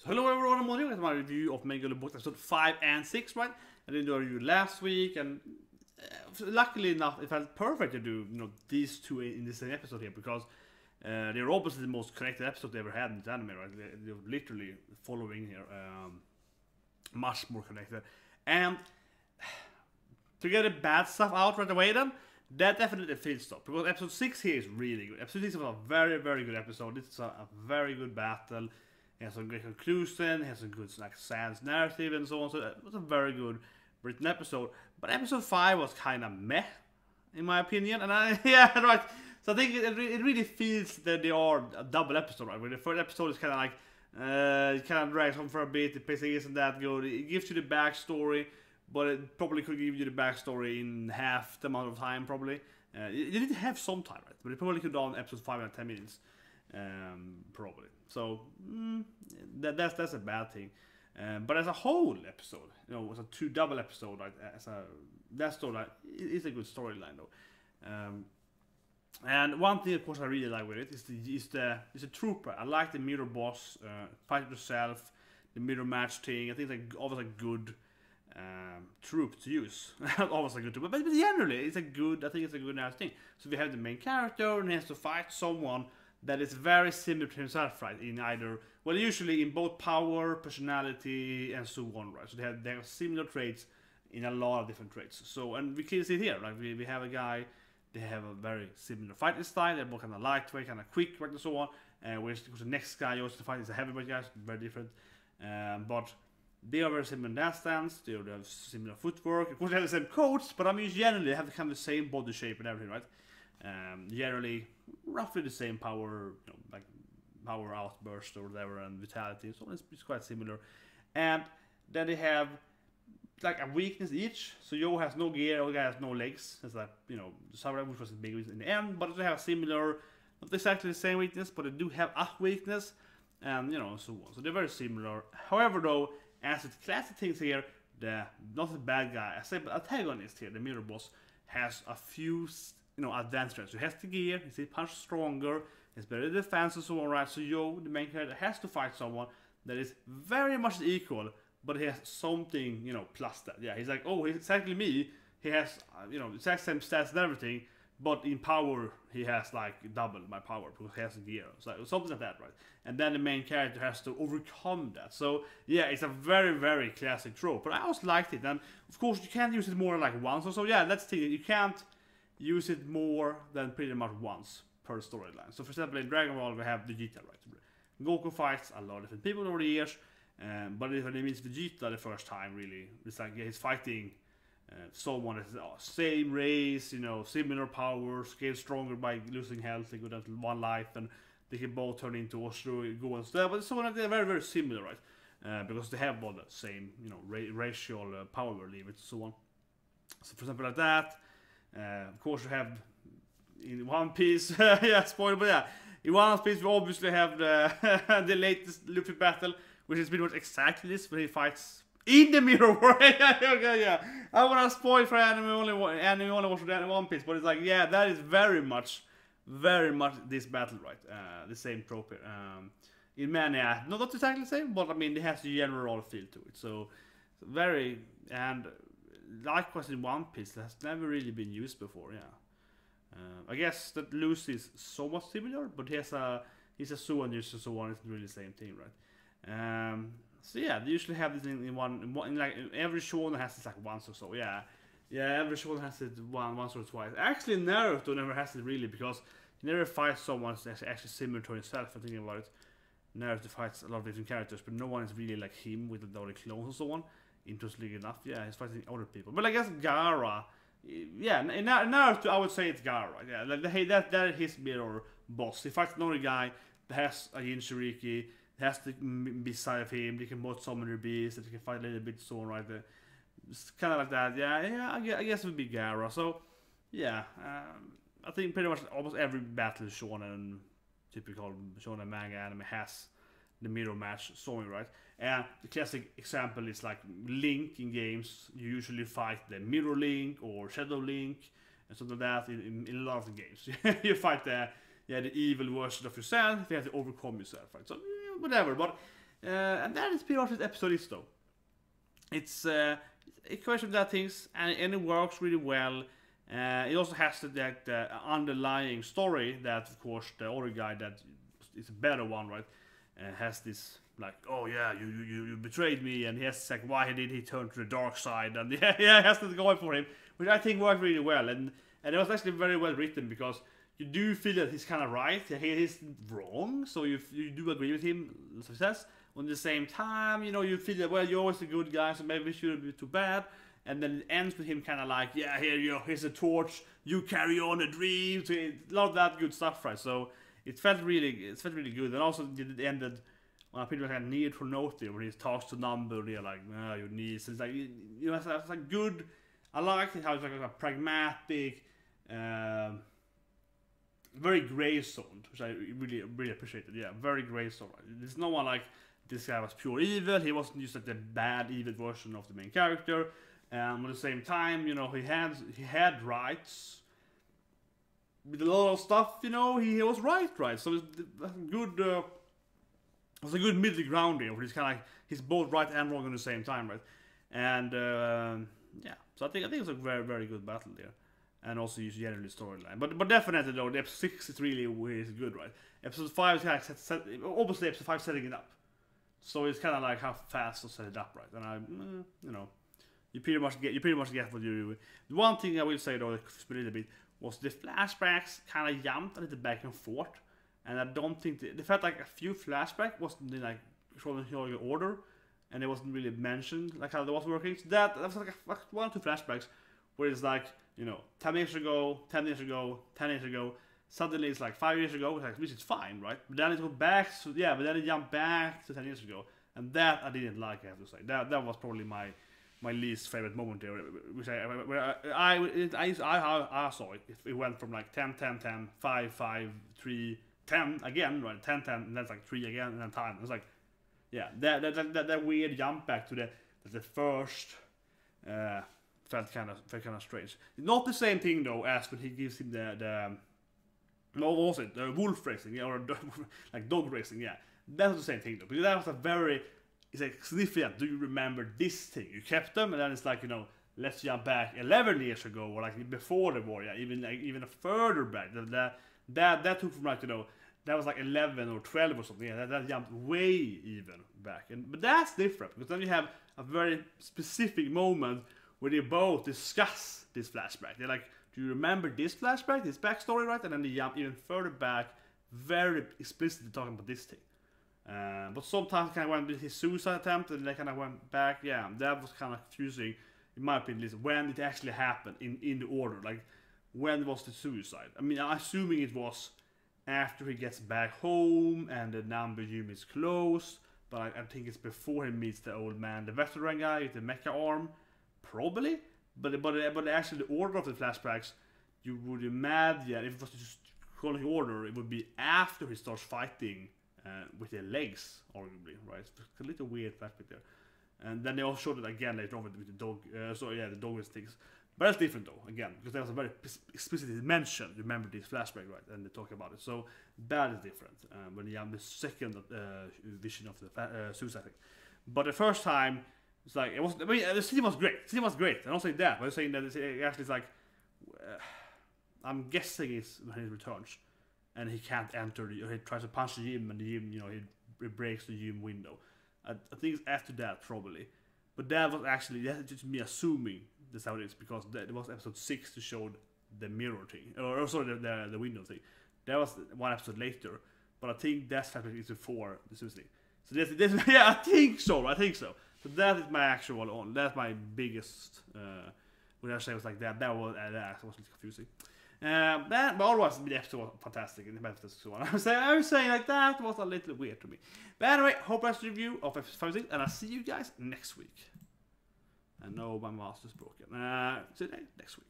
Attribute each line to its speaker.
Speaker 1: So hello everyone, I'm Myrmonden with my review of Megalo Box episode 5 and 6, right? I did a review last week, and luckily enough, it felt perfect to do these two in the same episode here, because they're obviously the most connected episode they ever had in this anime, right? They're literally following here, much more connected. And to get the bad stuff out right away then, that definitely feels stop, because episode 6 here is really good. Episode 6 was a very, very good episode. It's a very good battle. It has a great conclusion, it has a good sans narrative and so on. So it was a very good written episode. But episode 5 was kind of meh, in my opinion. And yeah, right. So I think it really feels that they are a double episode, right? Where the first episode is kind of like, it kind of drags on for a bit, the pacing isn't that good. It gives you the backstory, but it probably could give you the backstory in half the amount of time, probably. It did have some time, right? But it probably could have done episode 5 in 10 minutes. Probably. So that's a bad thing. But as a whole episode, it was a double episode. Right? That story is a good storyline though. And one thing, of course, I really like with it is the trooper. I like the mirror boss, fight yourself, the mirror match thing. I think it's always a good troop to use. Not always a good troop, but generally it's a good. I think it's a good nice thing. So we have the main character and he has to fight someone that is very similar to himself, right? In either, well, usually in both power, personality, and so on, right? So they have similar traits in a lot of different traits. So, and we can see it here, like we have a guy, they have a very similar fighting style. They're both kind of lightweight, kind of quick, right, and so on. Whereas the next guy also to fight is a heavyweight guy, very different. But they are very similar in that stance. They have similar footwork. Of course, they have the same coats, but I mean, generally they have kind of the same body shape and everything, right? Generally roughly the same power, like power outburst or whatever, and vitality, so it's quite similar. And then they have like a weakness each. So Yo has no gear, other guy has no legs. It's like, the samurai, which was the big weakness in the end, but they have a similar, not exactly the same weakness, but they do have a weakness, and so on. So they're very similar. However, though, as with classic things here, not the bad guy, I say, but antagonist here, the mirror boss, has a few advanced strengths. So he has the gear, he punches stronger, he's better defense and so on, right? So Yo, the main character, has to fight someone that is very much equal, but he has something, plus that. Yeah, he's like, oh, he's exactly me. He has, exact same stats and everything, but in power, he has like double my power because he has the gear. So something like that, right? And then the main character has to overcome that. So yeah, it's a very, very classic trope. But I always liked it. And of course, you can't use it more than like once or so. Yeah, that's the thing. You can't use it more than pretty much once per storyline. So for example, in Dragon Ball we have Vegeta, right? Goku fights a lot of different people over the years, but when he meets Vegeta the first time, really, it's like he's fighting someone that's same race, similar powers, get stronger by losing health, they go down to 1 life, and they can both turn into Osho, go and stuff. But so they're very, very similar, right? Because they have all the same, racial power limits and so on. So for example, like that. Of course, you have in One Piece, yeah, spoiler, but yeah, in One Piece we obviously have the latest Luffy battle, which is pretty much exactly this, where he fights in the mirror world. yeah. I want to spoil for anime only watch One Piece, but it's like, yeah, that is very much this battle, right? The same trope here. In many, not exactly the same, but I mean, it has a general feel to it. So very, and likewise in One Piece, that has never really been used before, yeah. I guess that Lucy is somewhat similar, but he's a Suan user, so on, it's really the same thing, right? So yeah, they usually have this in like every shonen has this like once or so, yeah. Yeah, every shonen has it once or twice. Actually, Naruto never has it really, because he never fights someone that's actually similar to himself. I'm thinking about it. Naruto fights a lot of different characters, but no one is really like him with all the clones and so on. Interestingly enough, yeah, he's fighting other people. But I guess Gaara, yeah, in Naruto I would say it's Gaara, yeah, that is his mirror boss. He fights another guy that has a Jinchuriki, has to be side of him, they can both summon their beasts, that they can fight a little bit, so on, right there. It's kind of like that, yeah, I guess it would be Gaara. So, yeah, I think pretty much almost every battle shonen, typical shonen manga anime has the mirror match story, right? And the classic example is like Link in games. You usually fight the Mirror Link or Shadow Link and something like that in a lot of the games. You fight the evil version of yourself. You have to overcome yourself, right? So whatever. But And that is pretty much what the episode is, though. It's a question of that things, and it works really well. It also has the underlying story that, of course, the other guy that is a better one, right? Has this like, oh yeah, you betrayed me, and he has like, why did he turn to the dark side? And yeah, it has to go for him, which I think worked really well, and it was actually very well written because you do feel that he's kind of right, he's wrong, so you do agree with him, success. On the same time, you feel that, well, you're always a good guy, so maybe it shouldn't be too bad. And then it ends with him kind of like, yeah, here's a torch, you carry on a dream. So a lot of that good stuff, right? So it felt really good. And also it ended on a pretty much like need for note there, where he talks to Number, and they're like, your needs. It's like, it's like good. I like how it's like a pragmatic, very gray zoned, which I really appreciated. Yeah, very gray zoned. There's no one like this guy was pure evil. He wasn't just like the bad evil version of the main character. At the same time, he had rights. With a lot of stuff, he was right. So it's good. It was a good middle ground here, where he's kind of like he's both right and wrong at the same time, right? And yeah, so I think it's a very very good battle there, and also generally storyline. But definitely though, the episode 6 is really good, right? Episode 5 is kind of obviously episode 5 setting it up, so it's kind of like how fast to set it up, right? And you pretty much get what you do. The one thing I will say though, that split a little bit, was the flashbacks kind of jumped a little back and forth, and I don't think they felt like a few flashbacks wasn't in like chronological order, and it wasn't really mentioned like how they was working. So that was like 1 or 2 flashbacks where it's like 10 years ago, 10 years ago, 10 years ago. Suddenly it's like 5 years ago, which is fine, right? But then it goes back, but then it jumped back to 10 years ago, and that I didn't like. I have to say that was probably my least favorite moment there, which I saw it. It went from like 10, 10, 10, 5, 5, 3, 10 again, right? 10, 10, and then it's like 3 again, and then time. It's like, yeah, that weird jump back to the first felt kind of strange. Not the same thing though as when he gives him the what was it? The wolf racing, or like dog racing, yeah. That was the same thing though, because that was a very. It's like significant. Do you remember this thing? You kept them, and then it's like let's jump back 11 years ago, or like before the war, yeah, even further back. That took from like that was like 11 or 12 or something. Yeah, that jumped way even back, but that's different because then you have a very specific moment where they both discuss this flashback. They're like, do you remember this flashback, this backstory, right? And then they jump even further back, very explicitly talking about this thing. But sometimes kind of went with his suicide attempt, and they kind of went back. Yeah, that was kind of confusing, in my opinion. When it actually happened in the order, like when was the suicide? I mean, I'm assuming it was after he gets back home and the Number gym is closed. But I think it's before he meets the old man, the veteran guy with the mecha arm, probably. But actually, the order of the flashbacks, you would imagine if it was just chronological order, it would be after he starts fighting. With their legs, arguably, right? It's a little weird flashback there. And then they also showed it again later on with the dog. The dog with things. But that's different though, again, because there was a very explicitly mentioned. Remember this flashback, right? And they talk about it. So that is different. When you have the second vision of the suicide thing. But the first time, it's like, it was. I mean, the scene was great. The scene was great. I don't say that, but I'm saying that it actually is like, I'm guessing it's when he returns. And he can't enter, he tries to punch the gym, and the gym, he breaks the gym window. I think it's after that, probably. But that was actually, that's just me assuming that's how it is, because it was episode 6 to show the mirror thing, or sorry, the window thing. That was 1 episode later, but I think that's happening is before the suicide. So this yeah, I think so. So that is my actual, that's my biggest, when I say it was like that was a little confusing. But otherwise the episode was fantastic in the episode 1. I was saying like that was a little weird to me. But anyway, hope that's the review of episode 56, and I'll see you guys next week. I know my mouse is broken. See you next week.